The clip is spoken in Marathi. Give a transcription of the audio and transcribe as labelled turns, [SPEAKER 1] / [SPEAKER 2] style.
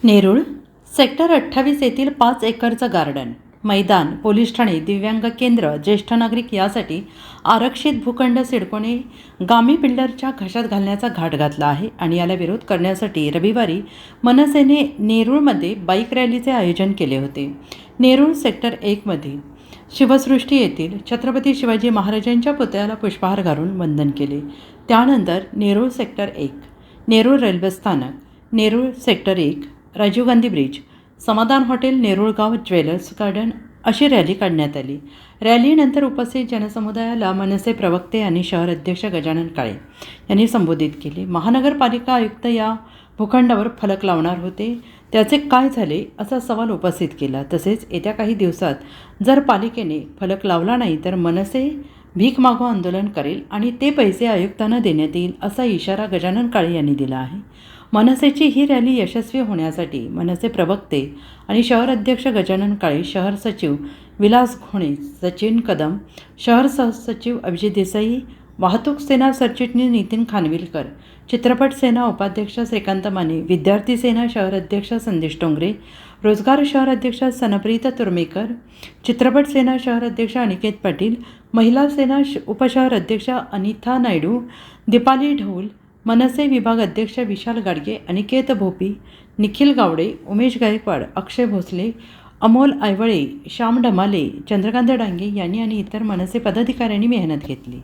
[SPEAKER 1] नेरूळ सेक्टर 28 येथील 5 एकरचं गार्डन, मैदान, पोलीस ठाणे, दिव्यांग केंद्र, ज्येष्ठ नागरिक यासाठी आरक्षित भूखंड सिडकोने गामी बिल्डरच्या घशात घालण्याचा घाट घातला आहे आणि याला विरोध करण्यासाठी रविवारी मनसेने नेरूळमध्ये बाईक रॅलीचे आयोजन केले होते. नेरूळ सेक्टर 1 मध्ये शिवसृष्टी येथील छत्रपती शिवाजी महाराजांच्या पुतळ्याला पुष्पहार घालून वंदन केले. त्यानंतर नेरूळ सेक्टर 1, नेरूळ रेल्वे स्थानक, नेरूळ सेक्टर 1, राजीव गांधी ब्रिज, समाधान हॉटेल, नेरूळगाव ज्वेलर्स गार्डन अशी रॅली काढण्यात आली. रॅलीनंतर उपस्थित जनसमुदायाला मनसे प्रवक्ते आणि शहर अध्यक्ष गजानन काळे यांनी संबोधित केले. महानगरपालिका आयुक्त या भूखंडावर फलक लावणार होते, त्याचे काय झाले असा सवाल उपस्थित केला. तसेच येत्या काही दिवसात जर पालिकेने फलक लावला नाही तर मनसे भीक मागो आंदोलन करेल आणि ते पैसे आयुक्तांना देण्यात येईल असा इशारा गजानन काळे यांनी दिला आहे. मनसेची ही रॅली यशस्वी होण्यासाठी मनसे प्रवक्ते आणि शहर अध्यक्ष गजानन काळे, शहर सचिव विलास घोणे, सचिन कदम, शहर सहसचिव अभिजित देसाई, वाहतूक सेना सरचिटणीस नितीन खानविलकर, चित्रपट सेना उपाध्यक्ष श्रीकांत माने, विद्यार्थी सेना शहर अध्यक्ष संदेश टोंगरे, रोजगार शहर अध्यक्ष सनप्रीत तुर्मेकर, चित्रपट सेना शहर अध्यक्ष अनिकेत पाटील, महिला सेना उपशहर अध्यक्ष अनिथा नायडू, दीपाली ढौल, मनसे विभाग अध्यक्ष विशाल गाडगे, अनिकेत भोपी, निखिल गावडे, उमेश गायकवाड, अक्षय भोसले, अमोल आयवळे, श्याम ढमाले, चंद्रकांत डांगे यांनी आणि इतर मनसे पदाधिकाऱ्यांनी मेहनत घेतली.